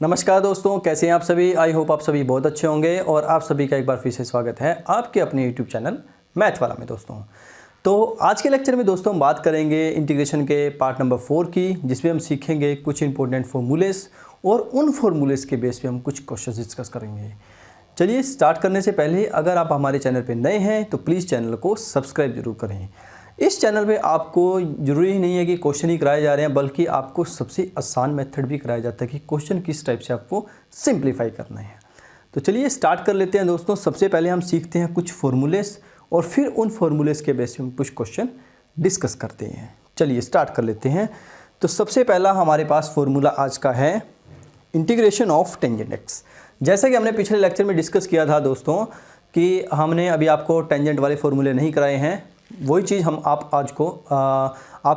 नमस्कार दोस्तों, कैसे हैं आप सभी। आई होप आप सभी बहुत अच्छे होंगे और आप सभी का एक बार फिर से स्वागत है आपके अपने यूट्यूब चैनल मैथ वाला में। दोस्तों तो आज के लेक्चर में दोस्तों हम बात करेंगे इंटीग्रेशन के पार्ट नंबर 4 की, जिसमें हम सीखेंगे कुछ इंपॉर्टेंट फॉर्मूलेस और उन फॉर्मूलेस के बेस पे हम कुछ क्वेश्चन डिस्कस करेंगे। चलिए स्टार्ट करने से पहले अगर आप हमारे चैनल पर नए हैं तो प्लीज़ चैनल को सब्सक्राइब जरूर करें। इस चैनल पे आपको ज़रूरी ही नहीं है कि क्वेश्चन ही कराए जा रहे हैं, बल्कि आपको सबसे आसान मेथड भी कराया जाता है कि क्वेश्चन किस टाइप से आपको सिंप्लीफाई करना है। तो चलिए स्टार्ट कर लेते हैं दोस्तों। सबसे पहले हम सीखते हैं कुछ फॉर्मूलेस और फिर उन फॉर्मूलेस के बेस पे हम कुछ क्वेश्चन डिस्कस करते हैं। चलिए स्टार्ट कर लेते हैं। तो सबसे पहला हमारे पास फॉर्मूला आज का है इंटीग्रेशन ऑफ टेंजेंट एक्स। जैसा कि हमने पिछले लेक्चर में डिस्कस किया था दोस्तों कि हमने अभी आपको टेंजेंट वाले फॉर्मूले नहीं कराए हैं, वही चीज़ हम आपको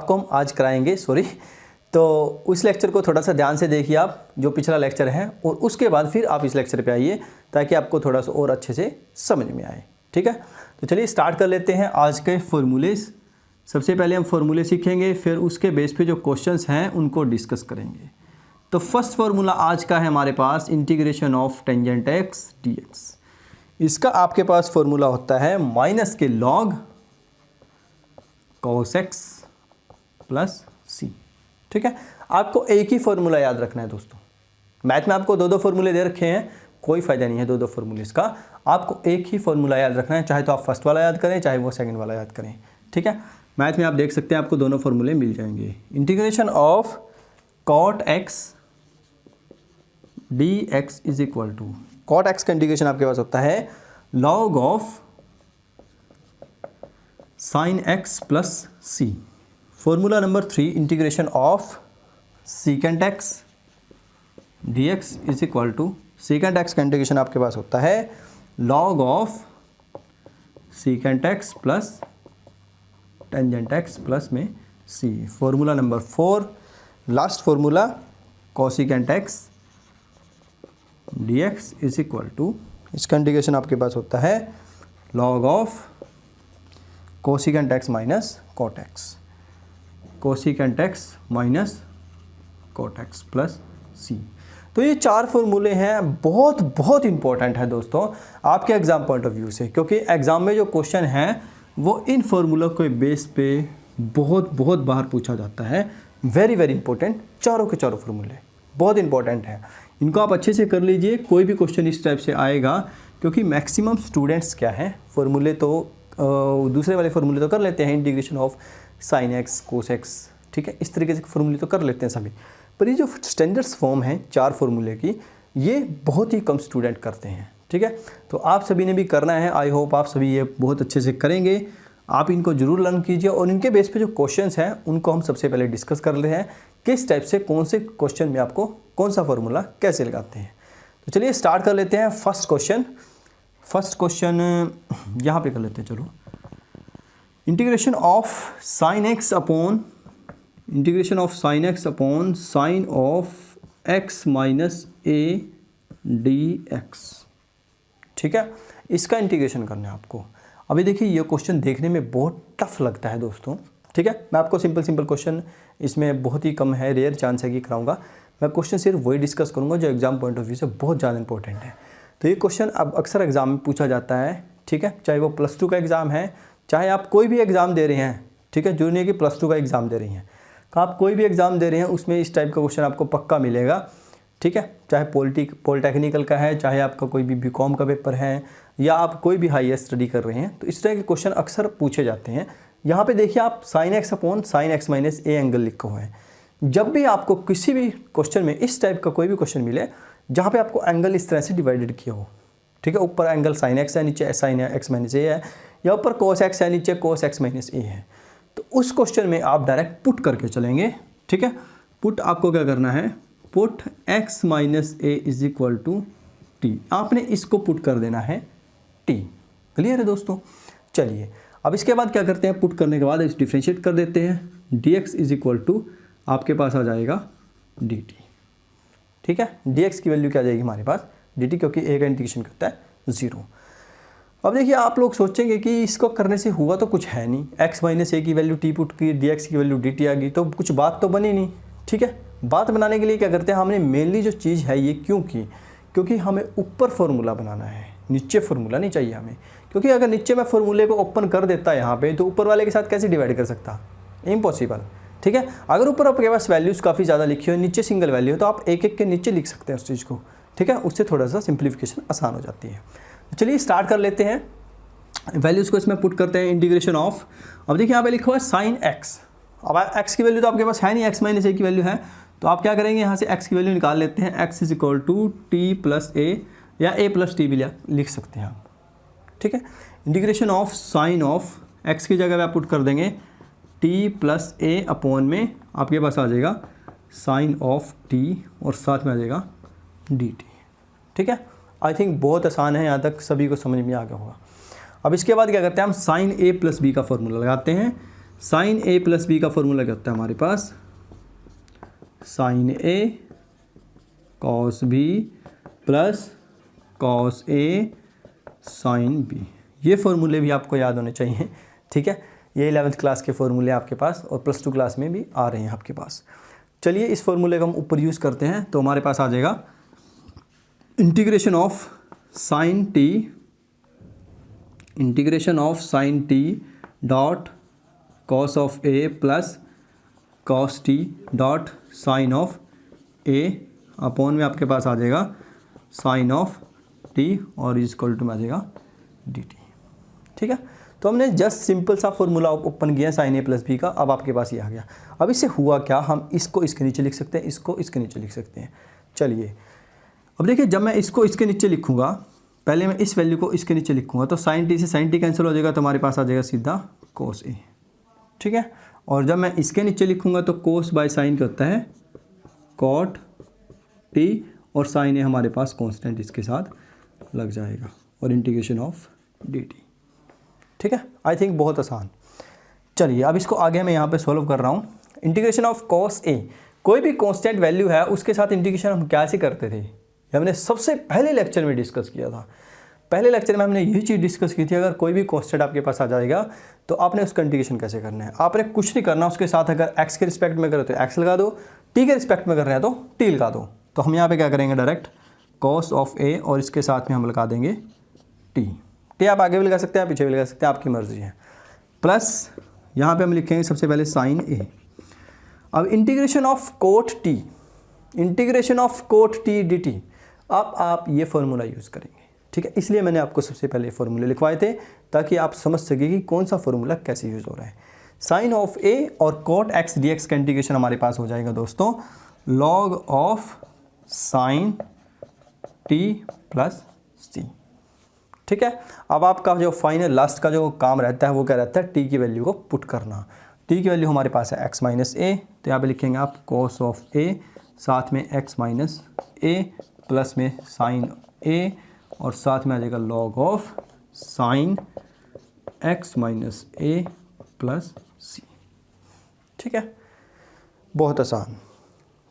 हम आज कराएंगे। तो उस लेक्चर को थोड़ा सा ध्यान से देखिए आप, जो पिछला लेक्चर है, और उसके बाद फिर आप इस लेक्चर पे आइए ताकि आपको थोड़ा सा और अच्छे से समझ में आए। ठीक है, तो चलिए स्टार्ट कर लेते हैं आज के फॉर्मूलेस। सबसे पहले हम फॉर्मूले सीखेंगे, फिर उसके बेस पे जो क्वेश्चंस हैं उनको डिस्कस करेंगे। तो फर्स्ट फार्मूला आज का है हमारे पास integration of tangent X D X. इसका आपके पास फॉर्मूला होता है माइनस के log cos x plus C. ठीक है, आपको एक ही फॉर्मूला याद रखना है दोस्तों। मैथ में आपको दो फॉर्मूले दे रखे हैं, कोई फायदा नहीं है दो फॉर्मूलेस का। आपको एक ही फॉर्मूला याद रखना है, चाहे तो आप फर्स्ट वाला याद करें चाहे वो सेकंड वाला याद करें। ठीक है, मैथ में आप देख सकते हैं आपको दोनों फॉर्मूले मिल जाएंगे। Integration of cot x dx is equal to, cot x का इंटीग्रेशन आपके पास होता है log of sin x plus c. Formula number 3 integration of secant x dx is equal to, secant x का इंटीग्रेशन आपके पास होता है log of secant x plus tangent x plus में c। Formula number 4 last formula cosecant x dx is equal to, इसका integration आपके पास होता है log of cosecant X minus cot X, cosecant X minus cot X plus C. तो ये चार फॉर्मूले हैं, बहुत इंपॉर्टेंट है दोस्तों आपके एग्जाम पॉइंट ऑफ व्यू से, क्योंकि एग्जाम में जो क्वेश्चन हैं वो इन फॉर्मूलों के बेस पे बहुत बार पूछा जाता है। वेरी इंपॉर्टेंट, चारों के चारों फॉर्मूले बहुत इंपॉर्टेंट हैं। इनको आप अच्छे से कर लीजिए, कोई भी क्वेश्चन इस टाइप से आएगा, क्योंकि मैक्सिमम स्टूडेंट्स क्या हैं फॉर्मूले तो दूसरे वाले फॉर्मूले तो कर लेते हैं, integration of sine x cos x, ठीक है, इस तरीके से फॉर्मूले तो कर लेते हैं सभी, पर ये जो स्टैंडर्ड्स फॉर्म हैं चार फॉर्मूले की, ये बहुत ही कम स्टूडेंट करते हैं। ठीक है, तो आप सभी ने भी करना है। आई होप आप सभी ये बहुत अच्छे से करेंगे। आप इनको जरूर लर्न कीजिए और इनके बेस पे जो क्वेश्चंस हैं उनको हम सबसे पहले डिस्कस कर रहे हैं, किस टाइप से कौन से क्वेश्चन में आपको कौन सा फॉर्मूला कैसे लगाते हैं। तो चलिए स्टार्ट कर लेते हैं। फर्स्ट क्वेश्चन यहाँ पे कर लेते हैं। चलो, integration of sine x upon sine of x minus A D x. ठीक है, इसका इंटीग्रेशन करना है आपको। अभी देखिए ये क्वेश्चन देखने में बहुत टफ लगता है दोस्तों। ठीक है, मैं आपको सिंपल क्वेश्चन, इसमें बहुत ही कम है, रेयर चांस है कि कराऊंगा। मैं क्वेश्चन सिर्फ वही डिस्कस करूंगा जो एग्जाम पॉइंट ऑफ व्यू से बहुत ज़्यादा इंपॉर्टेंट है। तो ये क्वेश्चन अब अक्सर एग्जाम में पूछा जाता है। ठीक है, चाहे वो +2 का एग्ज़ाम है, चाहे आप कोई भी एग्ज़ाम दे रहे हैं। ठीक है, जो नहीं है कि +2 का एग्ज़ाम दे रही हैं, आप कोई भी एग्ज़ाम दे रहे हैं उसमें इस टाइप का क्वेश्चन आपको पक्का मिलेगा। ठीक है, चाहे पॉलिटेक्निकल का है, चाहे आपका कोई भी बीकॉम का पेपर है, या आप कोई भी हाईयर स्टडी कर रहे हैं, तो इस तरह के क्वेश्चन अक्सर पूछे जाते हैं। यहाँ पे देखिए आप sine x upon sine X minus A angle लिखे हुए हैं। जब भी आपको किसी भी क्वेश्चन में इस टाइप का कोई भी क्वेश्चन मिले जहाँ पे आपको एंगल इस तरह से डिवाइडेड किया हो, ठीक है, ऊपर एंगल साइन एक्स है, नीचे साइन एक्स माइनस ए है, या ऊपर कोस एक्स है, नीचे कोस एक्स माइनस ए है, तो उस क्वेश्चन में आप डायरेक्ट पुट करके चलेंगे। ठीक है, पुट आपको क्या करना है, put x minus a is equal to t. आपने इसको पुट कर देना है t। क्लियर है दोस्तों। चलिए अब इसके बाद क्या करते हैं, पुट करने के बाद इस डिफ्रेंशिएट कर देते हैं। dx इज इक्वल टू आपके पास आ जाएगा dt। ठीक है, dx की वैल्यू क्या आ जाएगी हमारे पास dt, क्योंकि a का इंटीग्रेशन करता है 0। अब देखिए आप लोग सोचेंगे कि इसको करने से हुआ तो कुछ है नहीं, x माइनस ए की वैल्यू t पुट की, dx की वैल्यू dt आ गई, तो कुछ बात तो बनी नहीं। ठीक है, बात बनाने के लिए क्या करते हैं, हमने मेनली जो चीज़ है ये क्यों की, क्योंकि हमें ऊपर फॉर्मूला बनाना है, नीचे फॉर्मूला नहीं चाहिए हमें। क्योंकि अगर नीचे मैं फॉर्मूले को ओपन कर देता है यहाँ पे, तो ऊपर वाले के साथ कैसे डिवाइड कर सकता, इम्पॉसिबल। ठीक है, अगर ऊपर आपके पास वैल्यूज़ काफ़ी ज़्यादा लिखी हो, नीचे सिंगल वैल्यू हो, तो आप एक एक के नीचे लिख सकते हैं उस चीज़ को। ठीक है, उससे थोड़ा सा सिंप्लीफिकेशन आसान हो जाती है। तो चलिए स्टार्ट कर लेते हैं, वैल्यूज़ को इसमें पुट करते हैं। इंटीग्रेशन ऑफ, अब देखिए यहाँ पे लिखा हुआ है साइन एक्स। अब एक्स की वैल्यू तो आपके पास है नहीं, एक्स माइनस ए की वैल्यू है, तो आप क्या करेंगे, यहाँ से एक्स की वैल्यू निकाल लेते हैं। X is equal to T plus A, या ए प्लस टी भी लिख सकते हैं आप। ठीक है, integration of sign of x की जगह पे आप पुट कर देंगे टी प्लस ए अपॉन में आपके पास आ जाएगा साइन ऑफ टी, और साथ में आ जाएगा डी टी। ठीक है, आई थिंक बहुत आसान है, यहाँ तक सभी को समझ में आ गया होगा। अब इसके बाद क्या करते हैं, हम साइन ए प्लस बी का फॉर्मूला लगाते हैं। साइन ए प्लस बी का फॉर्मूला क्या होता है हमारे पास, sign A cos B plus cos A sine B. ये फॉर्मूले भी आपको याद होने चाहिए। ठीक है, ये 11th क्लास के फॉर्मूले आपके पास और +2 क्लास में भी आ रहे हैं आपके पास। चलिए इस फॉर्मूले को हम ऊपर यूज़ करते हैं, तो हमारे पास आ जाएगा integration of sine t, integration of sine t dot cos of a plus cos t dot sine of a upon में आपके पास आ जाएगा साइन ऑफ टी, और इज इक्वल टू में आ जाएगा डी टी। ठीक है, तो हमने जस्ट सिंपल सा फॉर्मूला ओपन किया साइन ए प्लस बी का। अब आपके पास ये आ गया। अब इससे हुआ क्या, हम इसको इसके नीचे लिख सकते हैं, इसको इसके नीचे लिख सकते हैं। चलिए अब देखिए, जब मैं इसको इसके नीचे लिखूंगा, पहले मैं इस वैल्यू को इसके नीचे लिखूंगा, तो साइन टी से साइन टी कैंसिल हो जाएगा, तो हमारे पास आ जाएगा सीधा कोस ए। ठीक है, और जब मैं इसके नीचे लिखूंगा तो कोस बाय साइन क्या होता है, कॉट टी, और साइन ए हमारे पास कांस्टेंट इसके साथ लग जाएगा, और इंटीग्रेशन ऑफ डी टी। ठीक है, आई थिंक बहुत आसान। चलिए अब इसको आगे मैं यहाँ पे सॉल्व कर रहा हूँ। इंटीग्रेशन ऑफ कॉस ए, कोई भी कांस्टेंट वैल्यू है उसके साथ इंटीग्रेशन हम कैसे करते थे, ये हमने सबसे पहले लेक्चर में डिस्कस किया था। पहले लेक्चर में हमने यही चीज़ डिस्कस की थी, अगर कोई भी कांस्टेंट आपके पास आ जाएगा तो आपने उसका इंटीग्रेशन कैसे करना है। आपने कुछ नहीं करना, उसके साथ अगर एक्स के रिस्पेक्ट में करो तो एक्स लगा दो, टी के रिस्पेक्ट में कर रहे हैं तो टी लगा दो। तो हम यहाँ पे क्या करेंगे, डायरेक्ट कॉस ऑफ ए, और इसके साथ में हम लगा देंगे टी। टी आप आगे भी लगा सकते हैं, पीछे भी लगा सकते हैं, आपकी मर्जी है। प्लस यहाँ पे हम लिखेंगे सबसे पहले साइन ए। अब integration of cot t, integration of cot t d t, अब आप ये फॉर्मूला यूज़ करेंगे। ठीक है, इसलिए मैंने आपको सबसे पहले फॉर्मूले लिखवाए थे, ताकि आप समझ सके कि कौन सा फॉर्मूला कैसे यूज़ हो रहा है। साइन ऑफ ए और कोट एक्स डी एक्स का इंटीग्रेशन हमारे पास हो जाएगा दोस्तों log of sine T plus C. ठीक है, अब आपका जो फाइनल लास्ट का जो काम रहता है वो क्या रहता है, टी की वैल्यू को पुट करना। टी की वैल्यू हमारे पास है एक्स माइनस ए, तो यहाँ पे लिखेंगे आप कॉस ऑफ ए, साथ में एक्स माइनस ए प्लस में साइन ए, और साथ में आ जाएगा log of sine X minus A plus C. ठीक है, बहुत आसान।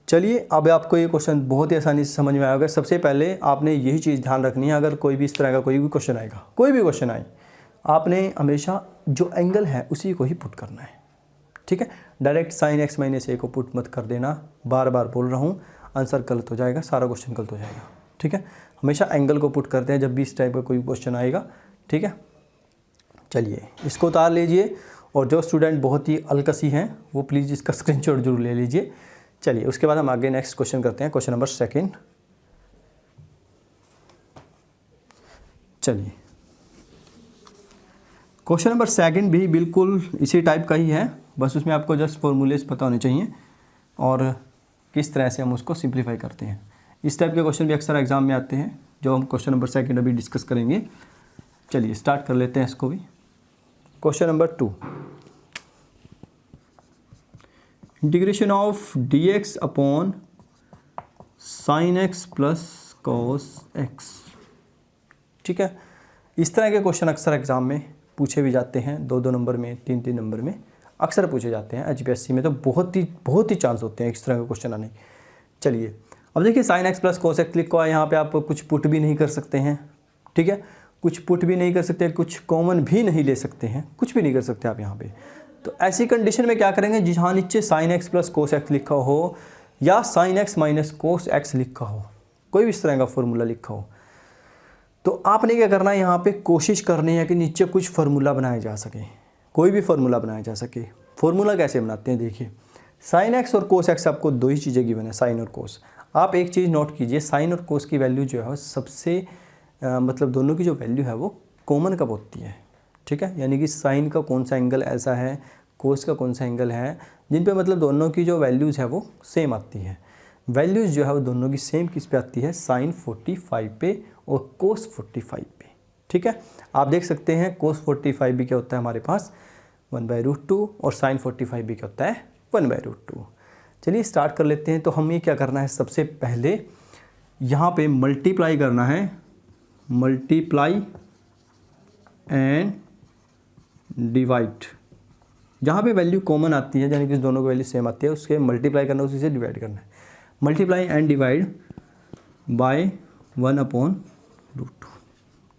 चलिए अब आपको ये क्वेश्चन बहुत ही आसानी से समझ में आएगा। सबसे पहले आपने यही चीज़ ध्यान रखनी है, अगर कोई भी इस तरह का कोई भी क्वेश्चन आएगा, कोई भी क्वेश्चन आए, आपने हमेशा जो एंगल है उसी को ही पुट करना है। ठीक है, डायरेक्ट साइन एक्स माइनस ए को पुट मत कर देना, बार बार बोल रहा हूँ, आंसर गलत हो जाएगा, सारा क्वेश्चन गलत हो जाएगा। ठीक है, हमेशा एंगल को पुट करते हैं जब भी इस टाइप का कोई क्वेश्चन आएगा। ठीक है, चलिए इसको उतार लीजिए, और जो स्टूडेंट बहुत ही अलकसी हैं वो प्लीज़ इसका स्क्रीनशॉट जरूर ले लीजिए। चलिए उसके बाद हम आगे नेक्स्ट क्वेश्चन करते हैं, क्वेश्चन नंबर 2। चलिए क्वेश्चन नंबर 2 भी बिल्कुल इसी टाइप का ही है, बस उसमें आपको जस्ट फॉर्मूलेस पता होने चाहिए और किस तरह से हम उसको सिंप्लीफाई करते हैं। इस टाइप के क्वेश्चन भी अक्सर एग्जाम में आते हैं, जो हम क्वेश्चन नंबर 2 अभी डिस्कस करेंगे। चलिए स्टार्ट कर लेते हैं इसको भी। Question number 2, integration of D x upon sine X plus cos x. ठीक है, इस तरह के क्वेश्चन अक्सर एग्जाम में पूछे भी जाते हैं, 2-2 नंबर में, 3-3 नंबर में अक्सर पूछे जाते हैं। HPSC में तो बहुत ही चांस होते हैं इस तरह के क्वेश्चन आने। चलिए अब देखिए, sign X plus cos x लिखा है, यहाँ पे आप कुछ पुट भी नहीं कर सकते हैं। ठीक है, कुछ पुट भी नहीं कर सकते, कुछ कॉमन भी नहीं ले सकते हैं, कुछ भी नहीं कर सकते आप यहाँ पे। तो ऐसी कंडीशन में क्या करेंगे, जहाँ नीचे sign X plus cos x लिखा हो, या sign X minus cos x लिखा हो, कोई भी इस तरह का फॉर्मूला लिखा हो, तो आपने क्या करना है, यहाँ पे कोशिश करनी है कि नीचे कुछ फार्मूला बनाया जा सके, कोई भी फार्मूला बनाया जा सके। फार्मूला कैसे बनाते हैं, देखिए साइन एक्स और कोस एक्स आपको दो ही चीज़ें गिवन है, साइन और कोस। आप एक चीज़ नोट कीजिए, साइन और कोस की वैल्यू जो है सबसे मतलब दोनों की जो वैल्यू है वो कॉमन कब होती है, ठीक है। यानी कि साइन का कौन सा एंगल ऐसा है, कोस का कौन सा एंगल है जिन पे मतलब दोनों की जो वैल्यूज़ है वो सेम आती है। वैल्यूज़ जो है वो दोनों की सेम किस पे आती है, साइन 45 पे और कोस 45 पे, ठीक है। आप देख सकते हैं कोस 45 भी क्या होता है हमारे पास 1/√2 और साइन 45 भी क्या होता है 1/√2। चलिए स्टार्ट कर लेते हैं। तो हमें क्या करना है, सबसे पहले यहाँ पे मल्टीप्लाई करना है, मल्टीप्लाई एंड डिवाइड। जहाँ पे वैल्यू कॉमन आती है यानी कि दोनों की वैल्यू सेम आती है उसके मल्टीप्लाई करना, उसी से डिवाइड करना है। मल्टीप्लाई एंड डिवाइड बाय 1/√2,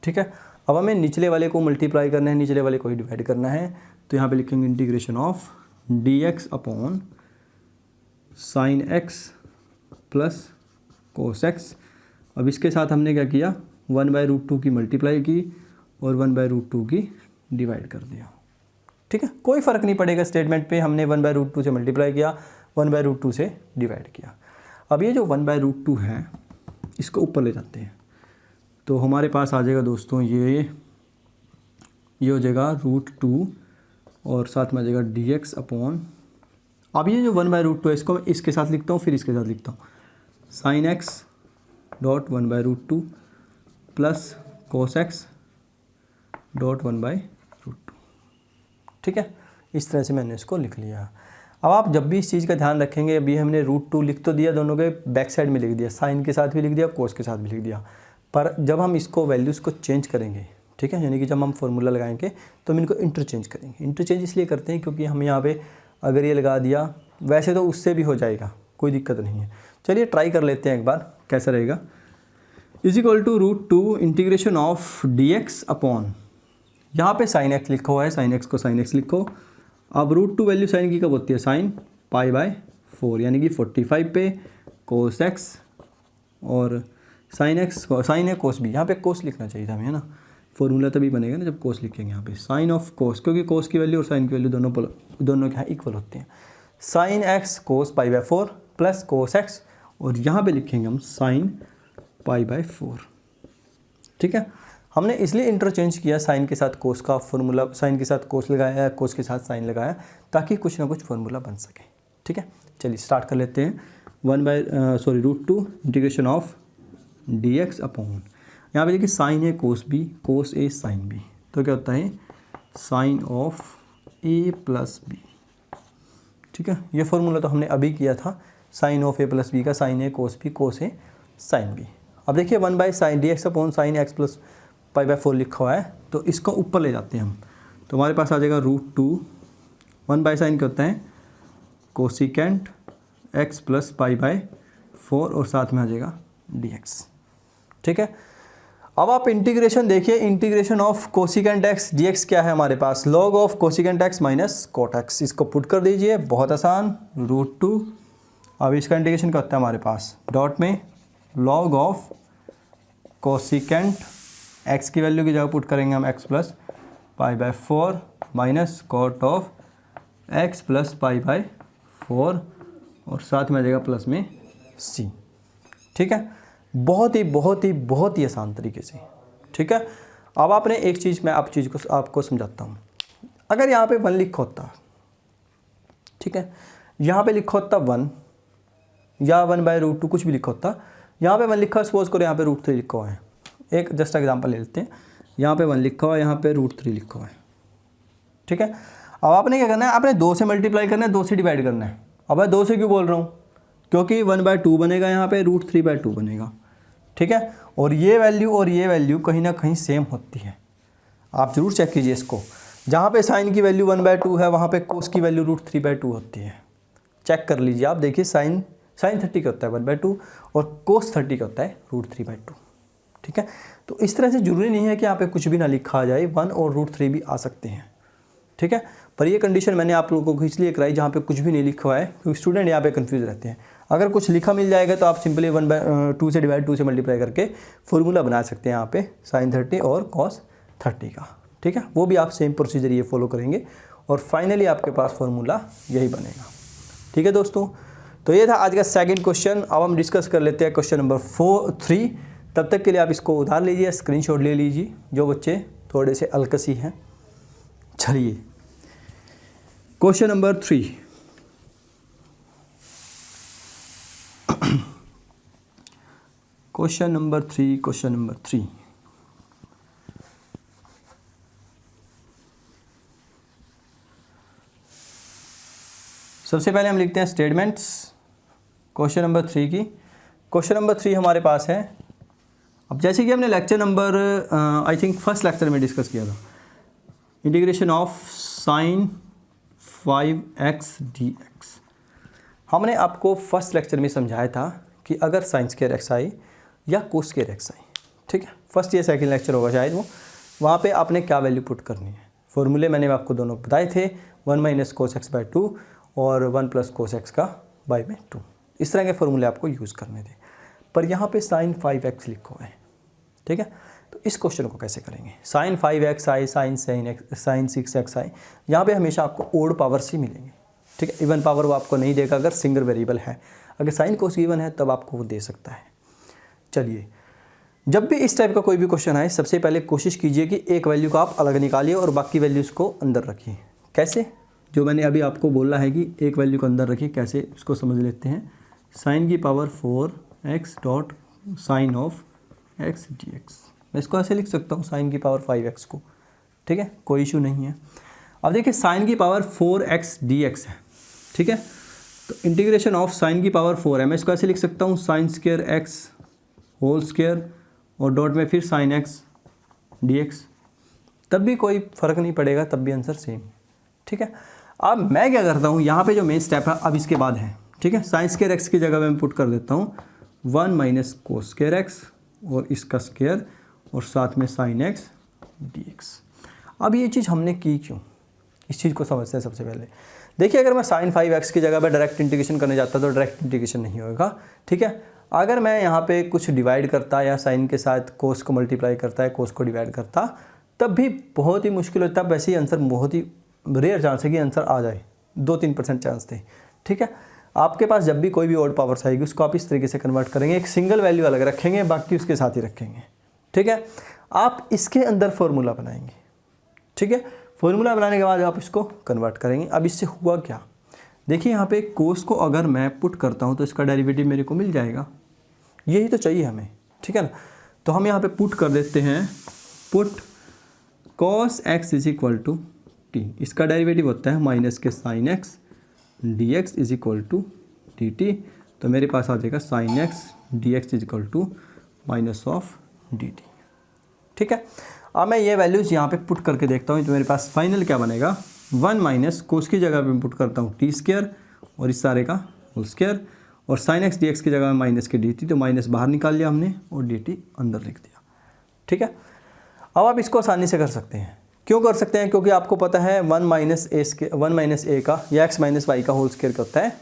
ठीक है। अब हमें निचले वाले को मल्टीप्लाई करना है, निचले वाले को ही डिवाइड करना है। तो यहाँ पे लिखेंगे integration of dx upon sine X plus cos x. अब इसके साथ हमने क्या किया, 1/√2 की मल्टीप्लाई की और 1/√2 की डिवाइड कर दिया, ठीक है। कोई फ़र्क नहीं पड़ेगा स्टेटमेंट पे, हमने 1/√2 से मल्टीप्लाई किया, 1/√2 से डिवाइड किया। अब ये जो 1/√2 है इसको ऊपर ले जाते हैं, तो हमारे पास आ जाएगा दोस्तों ये हो जाएगा √2 और साथ में आ जाएगा dx अपॉन, अब ये जो 1/√2 है इसको मैं इसके साथ लिखता हूँ, फिर इसके साथ लिखता हूँ sine x dot 1/√2 plus cos x dot 1/√2, ठीक है। इस तरह से मैंने इसको लिख लिया। अब आप जब भी इस चीज़ का ध्यान रखेंगे, अभी हमने √2 लिख तो दिया, दोनों के बैक साइड में लिख दिया, साइन के साथ भी लिख दिया, कोस के साथ भी लिख दिया, पर जब हम इसको वैल्यूज़ को चेंज करेंगे, ठीक है, यानी कि जब हम फॉर्मूला लगाएंगे तो हम इनको इंटरचेंज करेंगे। इंटरचेंज इसलिए करते हैं क्योंकि हम यहाँ पे अगर ये लगा दिया, वैसे तो उससे भी हो जाएगा, कोई दिक्कत नहीं है। चलिए ट्राई कर लेते हैं एक बार कैसा रहेगा। Is equal to √2 integration of dx upon, यहाँ पे साइन एक्स लिखा हुआ है, साइन एक्स को साइन एक्स लिखो। अब √2 वैल्यू साइन की कब होती है, साइन π/4 यानी कि 45 पे कोस एक्स और साइन एक्स, साइन है कोस भी, यहाँ पे कोस लिखना चाहिए था हमें, है ना, फॉर्मूला तभी बनेगा ना जब कोस लिखेंगे यहाँ पे, साइन ऑफ कोस, क्योंकि कोस की वैल्यू और साइन की वैल्यू दोनों के यहाँ इक्वल होती हैं। साइन एक्स कोस π/4 प्लस कोस एक्स, और यहाँ पे लिखेंगे हम साइन π/4, ठीक है। हमने इसलिए इंटरचेंज किया, साइन के साथ कोस का फॉर्मूला, साइन के साथ कोस लगाया, कोस के साथ साइन लगाया, ताकि कुछ ना कुछ फॉर्मूला बन सके, ठीक है। चलिए स्टार्ट कर लेते हैं। √2 इंटीग्रेशन ऑफ dx अपॉन, यहाँ पे देखिए साइन है cos B, cos A sine B, तो क्या होता है sine of a plus B, ठीक है। ये फॉर्मूला तो हमने अभी किया था, sine of a plus B का, साइन है cos B, cos A sine B. अब देखिए 1/sin dx upon sine X plus π/4 लिखा हुआ है, तो इसको ऊपर ले जाते हैं हम, तो हमारे पास आ जाएगा √2, 1/sin क्या होता है कोसिकेंट x प्लस π/4 और साथ में आ जाएगा dx, ठीक है। अब आप इंटीग्रेशन देखिए, integration of cosecant x dx क्या है हमारे पास, log of cosecant x minus cot x, इसको पुट कर दीजिए, बहुत आसान, √2। अब इसका इंटीग्रेशन क्या होता है हमारे पास, डॉट में लॉग ऑफ कोसिकेंट x की वैल्यू की जगह पुट करेंगे हम x plus π/4 minus cot of x plus π/4 और साथ में आ जाएगा प्लस में c, ठीक है। बहुत ही आसान तरीके से, ठीक है। अब आपने एक चीज़, मैं आप चीज़ को आपको समझाता हूँ। अगर यहाँ पे 1 लिखा होता, ठीक है, यहाँ पे लिखा होता 1 या 1/√2 कुछ भी लिखा होता, यहाँ पे 1 लिखा, सपोज करो यहाँ पे √3 लिखा हुआ है, एक जस्ट एग्जांपल ले लेते हैं, यहाँ पे 1 लिखा हुआ है, यहाँ पे √3 लिखा हुआ है, ठीक है। अब आपने क्या करना है, आपने 2 से मल्टीप्लाई करना है, 2 से डिवाइड करना है। अब मैं 2 से क्यों बोल रहा हूँ, क्योंकि 1/2 बनेगा, यहाँ पे √3/2 बनेगा, ठीक है। और ये वैल्यू कहीं ना कहीं सेम होती है, आप ज़रूर चेक कीजिए इसको। जहाँ पे साइन की वैल्यू 1/2 है, वहाँ पे कोस की वैल्यू √3/2 होती है, चेक कर लीजिए आप। देखिए साइन 30 का होता है 1/2 और कोस 30 का होता है √3/2, ठीक है। तो इस तरह से जरूरी नहीं है कि यहाँ पे कुछ भी ना लिखा जाए, 1 और √3 भी आ सकते हैं, ठीक है। पर ये कंडीशन मैंने आप लोगों को इसलिए कराई जहाँ पे कुछ भी नहीं लिखा हुआ है, क्योंकि स्टूडेंट यहाँ पे कंफ्यूज रहते हैं। अगर कुछ लिखा मिल जाएगा तो आप सिंपली 1/2 से डिवाइड 2 से मल्टीप्लाई करके फॉर्मूला बना सकते हैं यहाँ पे sin 30 और cos 30 का, ठीक है। वो भी आप सेम प्रोसीजर ये फॉलो करेंगे और फाइनली आपके पास फॉर्मूला यही बनेगा, ठीक है दोस्तों। तो ये था आज का सेकंड क्वेश्चन। अब हम डिस्कस कर लेते हैं क्वेश्चन नंबर 3। तब तक के लिए आप इसको उधार लीजिए, स्क्रीनशॉट ले लीजिए जो बच्चे थोड़े से अलकसी हैं। चलिए क्वेश्चन नंबर 3। क्वेश्चन नंबर 3 सबसे पहले हम लिखते हैं स्टेटमेंट्स क्वेश्चन नंबर 3 की। क्वेश्चन नंबर 3 हमारे पास है। अब जैसे कि हमने lecture number I think first lecture में डिस्कस किया था, integration of sin 5x dx। हमने आपको फर्स्ट लेक्चर में समझाया था कि अगर sin स्क्वायर x आई या cos स्क्वायर x आई, ठीक है, फर्स्ट या सेकंड लेक्चर होगा शायद वो, वहाँ पे आपने क्या वैल्यू पुट करनी है। फॉर्मूले मैंने आपको दोनों बताए थे, 1 - cos x by 2 और 1 + cos x का by में 2। इस तरह के फॉर्मूले आपको यूज़ करने थे, पर यहाँ पे sin 5x लिखा हुआ है, ठीक है। तो इस क्वेश्चन को कैसे करेंगे। sin 5x आई, sin 6x आई, यहाँ पे हमेशा आपको ओड पावर्स ही मिलेंगे, ठीक है। इवन पावर वो आपको नहीं देगा अगर सिंगल वेरिएबल है। अगर sin cos इवन है तब आपको वो दे सकता है। चलिए, जब भी इस टाइप का कोई भी क्वेश्चन आए सबसे पहले कोशिश कीजिए कि एक वैल्यू को आप अलग निकालिए और बाकी वैल्यूज़ को अंदर रखिए। कैसे, जो मैंने अभी आपको बोला है कि एक वैल्यू को अंदर रखिए, कैसे उसको समझ लेते हैं। sin की power 4x dot sin of x dx, मैं इसको ऐसे लिख सकता हूँ sin की पावर 5x को, ठीक है, कोई इशू नहीं है। अब देखिए sin की पावर 4x dx है, ठीक है, तो इंटीग्रेशन ऑफ sin की पावर 4 है, मैं इसको ऐसे लिख सकता हूँ sin square x whole square और डॉट में फिर sin x dx, तब भी कोई फ़र्क नहीं पड़ेगा, तब भी आंसर सेम, ठीक है। अब मैं क्या करता हूँ, यहाँ पे जो मेन स्टेप है अब इसके बाद है, ठीक है। sin स्क्वायर x की जगह मैं पुट कर देता हूँ 1 - cos स्क्वायर x और इसका स्क्वायर और साथ में sin x dx। अब ये चीज़ हमने की क्यों, इस चीज़ को समझते हैं सबसे पहले। देखिए, अगर मैं sin 5x की जगह पे डायरेक्ट इंटीग्रेशन करने जाता तो डायरेक्ट इंटीग्रेशन नहीं होगा, ठीक है। अगर मैं यहाँ पे कुछ डिवाइड करता या sin के साथ cos को मल्टीप्लाई करता है, cos को डिवाइड करता, तब भी बहुत ही मुश्किल होता। वैसे ही आंसर बहुत ही रेयर चांस है कि आंसर आ जाए, 2-3% चांस थे, ठीक है। आपके पास जब भी कोई भी ऑड पावर्स आएगी उसको आप इस तरीके से कन्वर्ट करेंगे, एक सिंगल वैल्यू अलग रखेंगे, बाकी उसके साथ ही रखेंगे, ठीक है। आप इसके अंदर फॉर्मूला बनाएंगे, ठीक है। फॉर्मूला बनाने के बाद आप इसको कन्वर्ट करेंगे। अब इससे हुआ क्या, देखिए यहाँ पे कोस को अगर मैं पुट करता हूँ तो इसका डेरिवेटिव मेरे को मिल जाएगा, यही तो चाहिए हमें, ठीक है ना। तो हम यहाँ पे पुट कर देते हैं, पुट cos x = t, इसका डेरिवेटिव होता है माइनस के sin x dx = dt। तो मेरे पास आ जाएगा sin x dx = -(dt), ठीक है। अब मैं ये वैल्यूज़ यहाँ पे पुट करके देखता हूँ तो मेरे पास फाइनल क्या बनेगा, 1 - cos की जगह पे पुट करता हूँ t² और इस सारे का होल स्क्वायर और sin x dx की जगह में माइनस के dt, तो माइनस बाहर निकाल लिया हमने और dt अंदर लिख दिया, ठीक है। अब आप इसको आसानी से कर सकते हैं। क्यों कर सकते हैं, क्योंकि आपको पता है 1 - a का या x - y का होल स्क्वायर क्या होता है,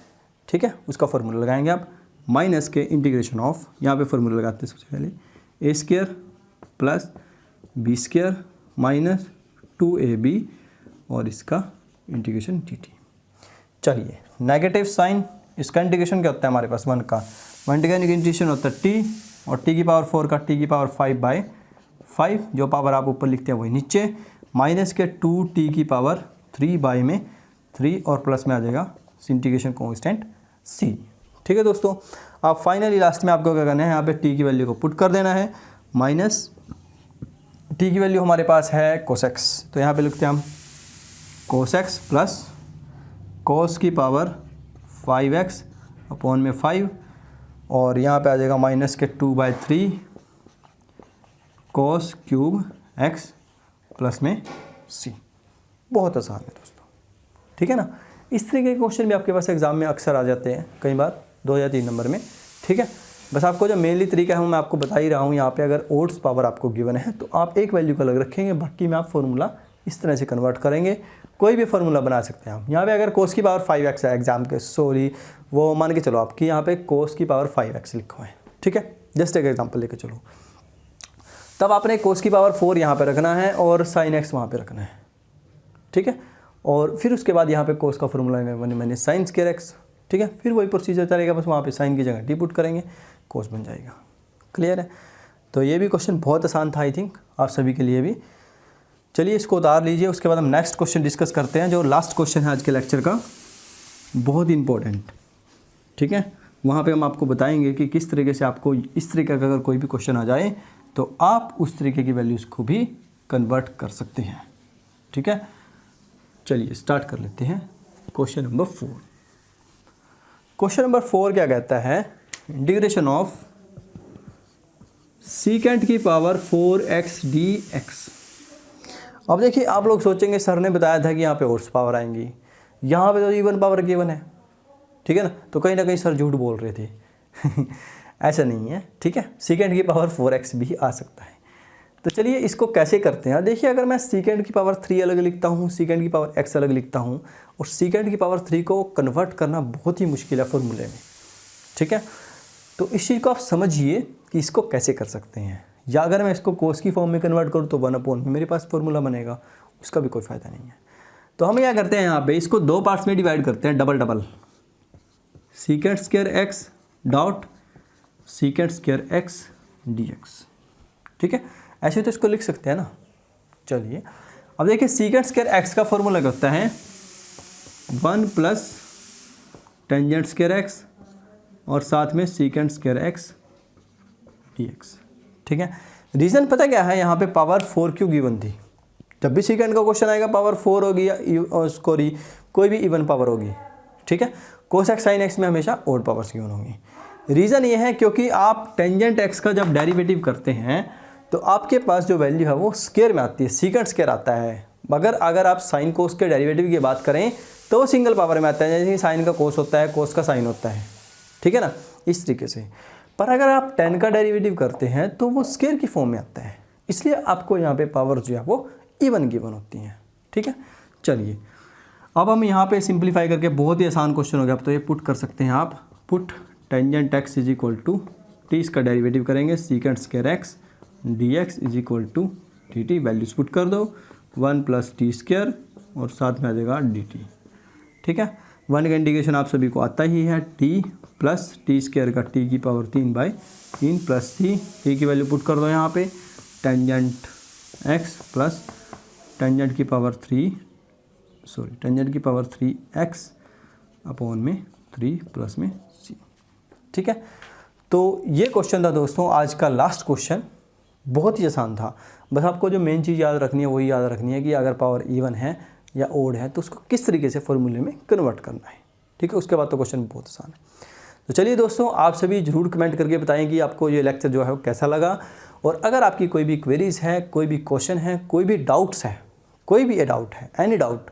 ठीक है। उसका फॉर्मूला लगाएंगे आप, माइनस के इंटीग्रेशन ऑफ, यहाँ पे फॉर्मूला लगाते हैं सबसे पहले, a² plus b² minus 2ab और इसका इंटीग्रेशन dt। चलिए, नेगेटिव साइन, इसका इंटीग्रेशन क्या होता है हमारे पास 1 का इंटीग्रेशन होता है t और t की पावर 4 का t की पावर 5/5, जो पावर आप ऊपर लिखते हैं वही नीचे, माइनस के 2t की पावर 3/3 और प्लस में आ जाएगा इंटीग्रेशन कांस्टेंट c, ठीक है दोस्तों। अब फाइनली लास्ट में आपको क्या करना है, यहाँ पे t की वैल्यू को पुट कर देना है, माइनस t की वैल्यू हमारे पास है cos x, तो यहाँ पे लिखते हैं हम cos x प्लस cos की पावर 5x अपॉन में 5 और यहाँ पे आ जाएगा माइनस के 2/3 cos क्यूब x प्लस में c। बहुत आसान है दोस्तों, ठीक है ना। इस तरीके के क्वेश्चन भी आपके पास एग्जाम में अक्सर आ जाते हैं, कई बार 2 या 3 नंबर में, ठीक है। बस आपको जो मेनली तरीका है वो मैं आपको बता ही रहा हूँ। यहाँ पे अगर ओड्स पावर आपको गिवन है तो आप एक वैल्यू को अलग रखेंगे, बाकी में आप फॉर्मूला इस तरह से कन्वर्ट करेंगे, कोई भी फार्मूला बना सकते हैं आप। यहाँ पे अगर कोस की पावर 5x है एग्जाम के, सॉरी वो मान के चलो आपकी यहाँ पे कोस की पावर 5x लिखा हुआ है, ठीक है, जस्ट एक एग्जांपल लेके चलो। तब आपने कोस की पावर 4 यहाँ पे रखना है और साइन x वहाँ पे रखना है, ठीक है। और फिर उसके बाद यहाँ पे कोस का फॉर्मूला है 1 माइनस साइन स्क्वायर x, ठीक है। फिर वही प्रोसीजर चलेगा, बस वहाँ पे साइन की जगह t पुट करेंगे, कोस बन जाएगा। क्लियर है? तो ये भी क्वेश्चन बहुत आसान था आई थिंक आप सभी के लिए भी। चलिए इसको उतार लीजिए, उसके बाद हम नेक्स्ट क्वेश्चन डिस्कस करते हैं, जो लास्ट क्वेश्चन है आज के लेक्चर का, बहुत इंपॉर्टेंट, ठीक है। वहाँ पे हम आपको बताएंगे कि किस तरीके से आपको इस तरीके का अगर कोई भी क्वेश्चन आ जाए तो आप उस तरीके की वैल्यूज़ को भी कन्वर्ट कर सकते हैं, ठीक है। चलिए स्टार्ट कर लेते हैं क्वेश्चन नंबर 4। क्वेश्चन नंबर 4 क्या कहता है, इंटीग्रेशन ऑफ सीकेंट की पावर 4x dx। अब देखिए आप लोग सोचेंगे सर ने बताया था कि यहाँ पे हॉर्स पावर आएंगी, यहाँ पे तो इवन पावर गिवन है, ठीक है ना, तो कहीं ना कहीं सर झूठ बोल रहे थे ऐसा नहीं है, ठीक है, सीकेंट की पावर 4x भी आ सकता है। तो चलिए इसको कैसे करते हैं। देखिए अगर मैं सीकेंट की पावर 3 अलग लिखता हूँ, सीकेंट की पावर x अलग लिखता हूँ, और सीकेंट की पावर 3 को कन्वर्ट करना बहुत ही मुश्किल है फॉर्मूले में, ठीक है। तो इस चीज़ को आप समझिए कि इसको कैसे कर सकते हैं। या अगर मैं इसको कोस की फॉर्म में कन्वर्ट करूँ तो 1/, मेरे पास फॉर्मूला बनेगा, उसका भी कोई फ़ायदा नहीं है। तो हम क्या करते हैं, यहाँ पे इसको 2 पार्ट्स में डिवाइड करते हैं, double double, secant square x dot secant square x dx, ठीक है। ऐसे तो इसको लिख सकते हैं ना। चलिए अब देखिए सीकेंट स्क्वायर x का फॉर्मूला क्या होता है, 1 प्लस टेंजेंट स्क्वायर x और साथ में सीकेंट स्क्वायर x dx, ठीक है। रीज़न पता क्या है, यहाँ पे पावर 4 क्यों गिवन थी। जब भी सीकेंट का क्वेश्चन आएगा पावर 4 होगी या कोई भी इवन पावर होगी, ठीक है। कोस एक्स साइन एक्स में हमेशा ओड पावर्स गिवन होंगी। रीज़न ये है क्योंकि आप टेंजेंट एक्स का जब डेरिवेटिव करते हैं तो आपके पास जो वैल्यू है वो स्क्वायर में आती है, सीकेंट स्क्वायर आता है। मगर अगर आप साइन कोस के डेरिवेटिव की बात करें तो वो सिंगल पावर में आता है, जैसे साइन का कोस होता है, कोस का साइन होता है, ठीक है ना, इस तरीके से। पर अगर आप टेन का डेरिवेटिव करते हैं तो वो स्क्वायर की फॉर्म में आता है, इसलिए आपको यहाँ पे पावर जो है वो इवन गिवन होती हैं, ठीक है। चलिए अब हम यहाँ पे सिंप्लीफाई करके, बहुत ही आसान क्वेश्चन हो गया, अब तो ये पुट कर सकते हैं आप, put tangent x is equal to t, इसका डेरिवेटिव करेंगे secant square x D x is equal to d t, values put कर दो, 1 प्लस टी स्क्वायर और साथ में आ जाएगा डी टी, ठीक है। 1 का इंटीग्रेशन आप सभी को आता ही है, टी प्लस टी स्क्वायर का टी की पावर 3/3 प्लस सी, टी की वैल्यू पुट कर दो यहाँ पे, टेंजेंट एक्स प्लस टेंजेंट की पावर 3x अपॉन में 3 प्लस में c, ठीक है। तो ये क्वेश्चन था दोस्तों आज का लास्ट क्वेश्चन, बहुत ही आसान था। बस आपको जो मेन चीज़ याद रखनी है वही याद रखनी है कि अगर पावर इवन है या ओड है तो उसको किस तरीके से फॉर्मूले में कन्वर्ट करना है, ठीक है। उसके बाद तो क्वेश्चन बहुत आसान है। तो चलिए दोस्तों आप सभी ज़रूर कमेंट करके बताएं कि आपको ये लेक्चर जो है वो कैसा लगा, और अगर आपकी कोई भी क्वेरीज़ है, कोई भी क्वेश्चन है, कोई भी डाउट्स है, कोई भी डाउट है, एनी डाउट,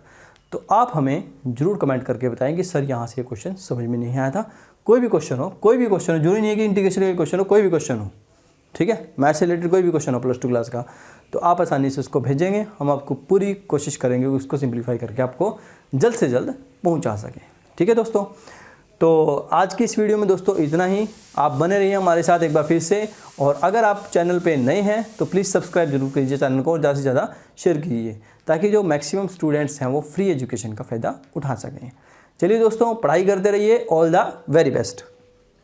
तो आप हमें ज़रूर कमेंट करके बताएं कि सर यहाँ से ये क्वेश्चन समझ में नहीं आया था। कोई भी क्वेश्चन हो, जरूरी नहीं है कि इंटीग्रेशन का क्वेश्चन हो, कोई भी क्वेश्चन हो, ठीक है, मैथ से रिलेटेड कोई भी क्वेश्चन हो +2 क्लास का, तो आप आसानी से उसको भेजेंगे, हम आपको पूरी कोशिश करेंगे उसको सिंप्लीफाई करके आपको जल्द से जल्द पहुँचा सकें, ठीक है दोस्तों। तो आज की इस वीडियो में दोस्तों इतना ही, आप बने रहिए हमारे साथ एक बार फिर से, और अगर आप चैनल पे नए हैं तो प्लीज़ सब्सक्राइब जरूर कीजिए चैनल को, और ज़्यादा से ज़्यादा शेयर कीजिए ताकि जो मैक्सिमम स्टूडेंट्स हैं वो फ्री एजुकेशन का फ़ायदा उठा सकें। चलिए दोस्तों पढ़ाई करते रहिए, ऑल द वेरी बेस्ट।